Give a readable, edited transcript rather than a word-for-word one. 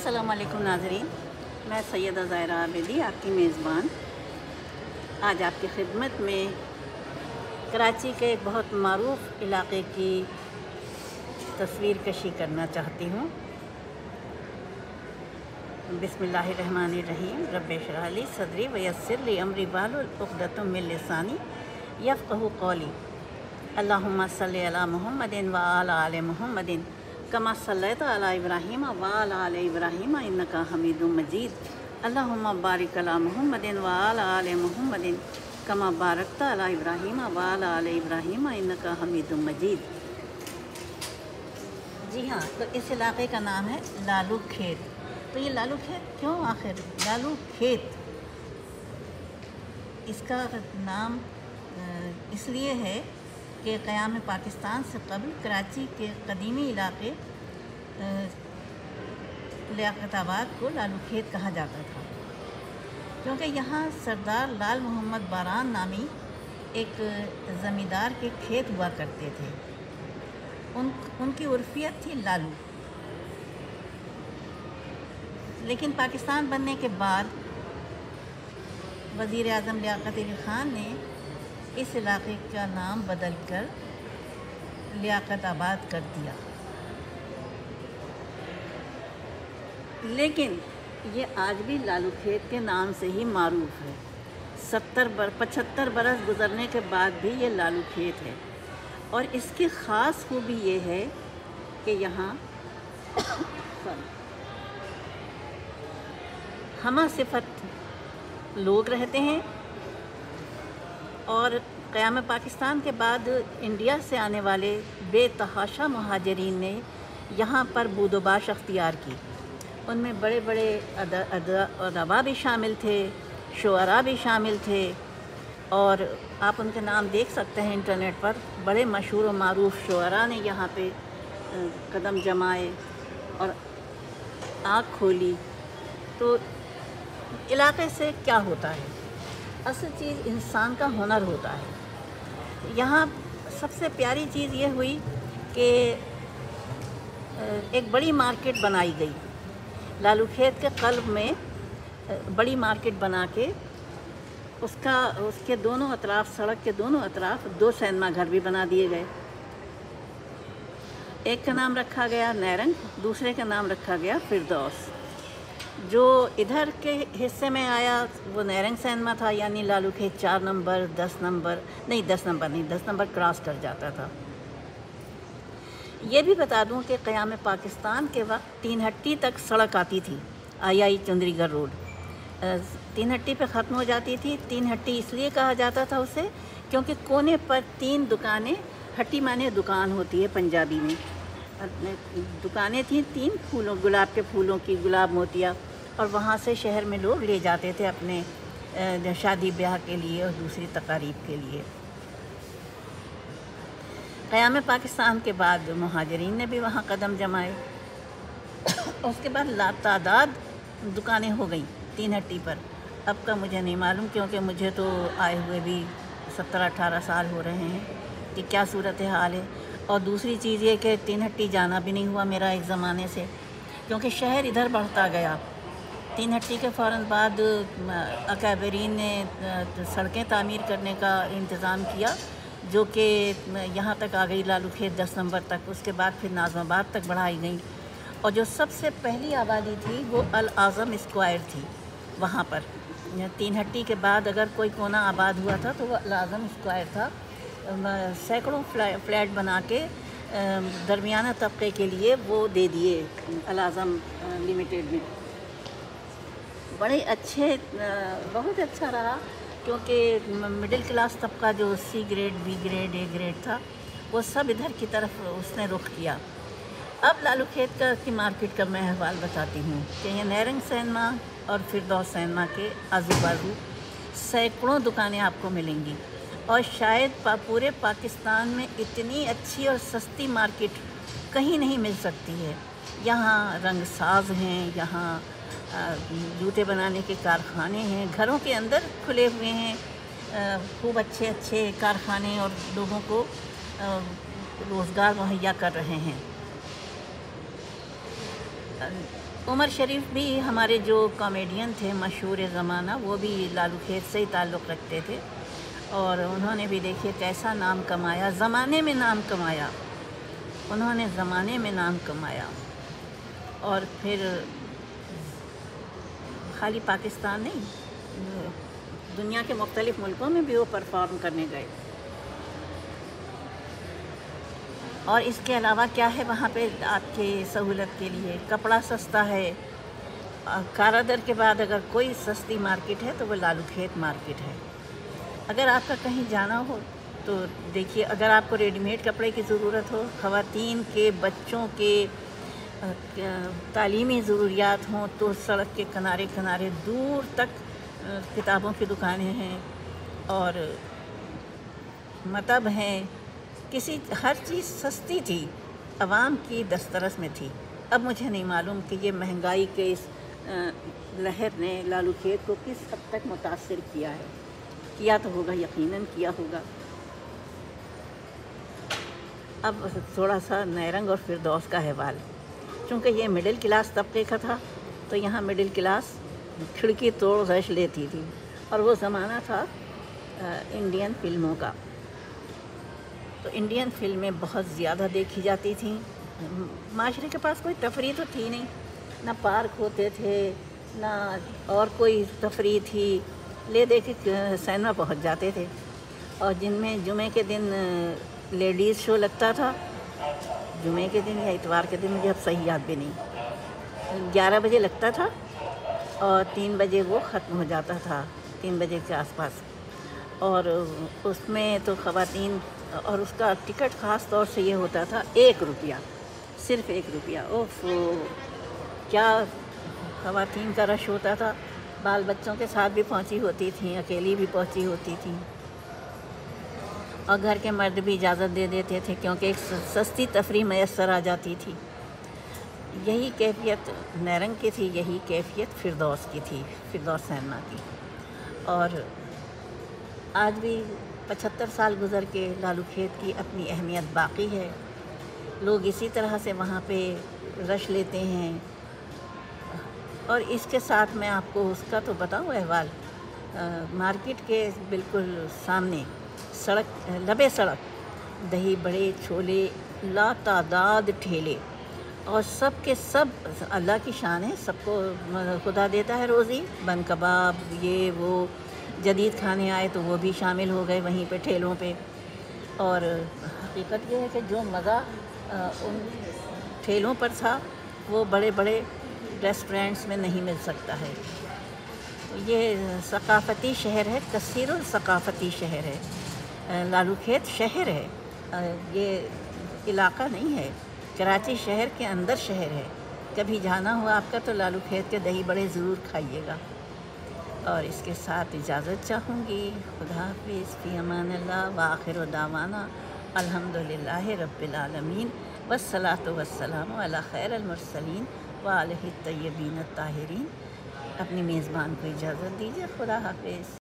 अस्सलाम वालेकुम नाज़रीन, मैं सैयदा ज़ाहिरा आबिदी आपकी मेज़बान आज आपकी खिदमत में कराची के एक बहुत मारूफ़ इलाक़े की तस्वीर कशी करना चाहती हूँ। बिस्मिल्लाहिर्रहमानिर्रहीम। रब्बि इश्रह ली सदरी वयस्सिर ली अमरी वाहलुल उक़दतम मिन लिसानी यफ़क़हू क़ौली। अल्लाहुम्मा सल्लि अला मुहम्मदिन व अला आलि मुहम्मदिन कमा सल्लैता अला इब्राहीम व अला आलि इब्राहीम इन्नका हमीदुम मजीद। अल्लाहुम्मा बारिक अला मुहम्मदिन व अला आलि मुहम्मदिन कमा बारकता अला इब्राहीम व अला आलि इब्राहीम इन्नका हमीदुम मजीद। जी हाँ, तो इस इलाक़े का नाम है लालू खेत। तो ये लालू खेत क्यों आखिर लालू खेत? इसका नाम इसलिए है कि क़याम पाकिस्तान से कबल कराची के कदीमी इलाक़े लियाक़ताबाद को लालू खेत कहा जाता था, क्योंकि यहाँ सरदार लाल मोहम्मद बारान नामी एक ज़मींदार के खेत हुआ करते थे। उनकी उर्फियत थी लालू। लेकिन पाकिस्तान बनने के बाद वज़ीर आज़म लियाक़त अली ख़ान ने इस इलाक़े का नाम बदल कर लियाक़ताबाद कर दिया। लेकिन ये आज भी लालू खेत के नाम से ही मारूफ़ है। 75 बरस गुज़रने के बाद भी ये लालू खेत है। और इसकी ख़ास खूबी ये है कि यहाँ हमा सिफत लोग रहते हैं। और क़याम पाकिस्तान के बाद इंडिया से आने वाले बेतहाशा मुहाजिरीन ने यहाँ पर बूदोबाश अख्तियार की। उनमें बड़े बड़े अदबा भी शामिल थे, शुअरा भी शामिल थे। और आप उनके नाम देख सकते हैं इंटरनेट पर। बड़े मशहूर व मारूफ़ शुअरा ने यहाँ पे कदम जमाए और आँख खोली। तो इलाक़े से क्या होता है? असल चीज़ इंसान का हुनर होता है। यहाँ सबसे प्यारी चीज़ ये हुई कि एक बड़ी मार्केट बनाई गई। लालू खेत के क़ल्ब में बड़ी मार्केट बना के उसके दोनों अतराफ़, सड़क के दोनों अतराफ़ 2 सिनेमा घर भी बना दिए गए। एक का नाम रखा गया नैरंग, दूसरे का नाम रखा गया फिरदौस। जो इधर के हिस्से में आया वो नैरंग सिनेमा था, यानी लालू खेत 4 नंबर 10 नंबर क्रॉस कर जाता था। ये भी बता दूं कि क़याम पाकिस्तान के वक्त 3 हट्टी तक सड़क आती थी, आई चंद्रीगढ़ रोड 3 हट्टी पे ख़त्म हो जाती थी। 3 हट्टी इसलिए कहा जाता था उसे क्योंकि कोने पर 3 दुकानें, हट्टी माने दुकान होती है पंजाबी में, दुकानें थीं 3 फूलों, गुलाब के फूलों की, गुलाब मोतिया। और वहाँ से शहर में लोग ले जाते थे अपने शादी ब्याह के लिए और दूसरी तकारीब के लिए। क़याम पाकिस्तान के बाद मुहाजिरीन ने भी वहाँ कदम जमाए। उसके बाद लातादाद दुकानें हो गई 3 हट्टी पर। अब का मुझे नहीं मालूम, क्योंकि मुझे तो आए हुए भी 17-18 साल हो रहे हैं कि क्या सूरत हाल है। और दूसरी चीज़ ये कि 3 हट्टी जाना भी नहीं हुआ मेरा एक ज़माने से, क्योंकि शहर इधर बढ़ता गया। 3 हट्टी के फ़ौरन बाद अकाबरीन ने सड़कें तामीर करने का इंतज़ाम किया, जो कि यहाँ तक आ गई लालू खेत 10 नंबर तक। उसके बाद फिर नाज़माबाद तक बढ़ाई गई। और जो सबसे पहली आबादी थी वो अल आज़म स्क्वायर थी। वहाँ पर 3 हट्टी के बाद अगर कोई कोना आबाद हुआ था तो वो अल आज़म स्क्वायर था। सैकड़ों फ्लैट बना के दरमियाना तबके के लिए वो दे दिए अल आज़म लिमिटेड में। बड़े अच्छे, बहुत अच्छा रहा, क्योंकि मिडिल क्लास तबका जो C grade, B grade, A grade था, वो सब इधर की तरफ उसने रुख किया। अब लालू खेत की मार्केट का मैं अहवाल बताती हूँ कि ये नैरंग सिनेमा और फिरदौस सिनेमा के आजू बाजू सैकड़ों दुकानें आपको मिलेंगी। और शायद पूरे पाकिस्तान में इतनी अच्छी और सस्ती मार्केट कहीं नहीं मिल सकती है। यहाँ रंग साज हैं, यहाँ जूते बनाने के कारखाने हैं, घरों के अंदर खुले हुए हैं खूब अच्छे अच्छे कारखाने और लोगों को रोज़गार मुहैया कर रहे हैं। عمر شریف بھی ہمارے جو کامیڈین تھے مشہور زمانہ، وہ بھی لالو کھیت سے ہی تعلق رکھتے تھے، اور انہوں نے بھی دیکھیے کیسا نام کمایا، زمانے میں نام کمایا، انہوں نے زمانے میں نام کمایا، اور پھر خالی پاکستان نہیں، دنیا کے مختلف ملکوں میں بھی وہ پرفارم کرنے گئے۔ اور اس کے علاوہ کیا ہے وہاں پہ آپ کی سہولت کے لیے؟ کپڑا سستا ہے۔ کارا در کے بعد اگر کوئی سستی مارکیٹ ہے تو وہ لالو کھیت مارکیٹ ہے۔ اگر آپ کا کہیں جانا ہو تو دیکھیے، اگر آپ کو ریڈی میڈ کپڑے کی ضرورت ہو، خواتین کے، بچوں کے تعلیمی ضروریات ہوں، تو سڑک کے کنارے کنارے دور تک کتابوں کی دکانیں ہیں، اور مطب ہیں، ہر چیز سستی تھی، عوام کی دسترس میں تھی۔ اب مجھے نہیں معلوم کہ یہ مہنگائی کے اس لہر نے لالو کھیت کو کس حد تک متاثر کیا ہے۔ کیا تو ہوگا، یقیناً کیا ہوگا۔ اب تھوڑا سا نیرنگ اور فردوس کا احوال، چونکہ یہ مڈل کلاس طبقے کا تھا، تو یہاں مڈل کلاس کھڑکی توڑ غش لیتی تھی، اور وہ زمانہ تھا انڈین فلموں کا، تو انڈین فلمیں بہت زیادہ دیکھی جاتی تھیں۔ معاشرے کے پاس کوئی تفریح تو تھی نہیں، نہ پارک ہوتے تھے، نہ اور کوئی تفریح تھی، لے دے کے سینما پہنچ جاتے تھے، اور جن میں جمعے کے دن لیڈیز شو لگتا تھا، جمعے کے دن یا اتوار کے دن، مجھے اب صحیح یاد بھی نہیں، 11 بجے لگتا تھا اور 3 بجے وہ ختم ہو جاتا تھا، 3 بجے کے آس پاس، اور اس میں تو خواتین، اور اس کا ٹکٹ خاص طور سے یہ ہوتا تھا 1 روپیہ، صرف 1 روپیہ۔ اوف، کیا خواتین کا رش ہوتا تھا، بال بچوں کے ساتھ بھی پہنچی ہوتی تھیں، اکیلی بھی پہنچی ہوتی تھیں، اور گھر کے مرد بھی اجازت دے دیتے تھے، کیونکہ ایک سستی تفریح میسر آ جاتی تھی۔ یہی کیفیت نیرنگ کی تھی، یہی کیفیت فردوس کی تھی، فردوس سینما کی، اور آج بھی 75 سال گزر کے لالو کھیت کی اپنی اہمیت باقی ہے۔ لوگ اسی طرح سے وہاں پہ رش لیتے ہیں، اور اس کے ساتھ میں آپ کو اس کا تو بتاؤں احوال، مارکیٹ کے بالکل سامنے سڑک، لبے سڑک، دہی بڑے، چھولے، لا تعداد ٹھیلے، اور سب کے سب اللہ کی شان ہے، سب کو خدا دیتا ہے روزی، بن کباب، یہ وہ، جدید کھانے آئے تو وہ بھی شامل ہو گئے وہیں پہ ٹھیلوں پہ، اور حقیقت یہ ہے کہ جو مزہ ان ٹھیلوں پر تھا وہ بڑے بڑے ریسٹورینٹس میں نہیں مل سکتا ہے۔ یہ ثقافتی شہر ہے، کثیر الثقافتی شہر ہے، لالو کھیت شہر ہے، یہ علاقہ نہیں ہے، کراچی شہر کے اندر شہر ہے۔ کبھی جانا ہو آپ کا تو لالو کھیت کے دہی بڑے ضرور کھائیے گا۔ اور اس کے ساتھ اجازت چاہوں گی، خدا حافظ، فی امان اللہ، وآخر دعوانا الحمدللہ رب العالمین، والصلاۃ والسلام علی خیر المرسلین وآلہ الطیبین الطاہرین۔ اپنی میزبان کو اجازت دیجیے، خدا حافظ۔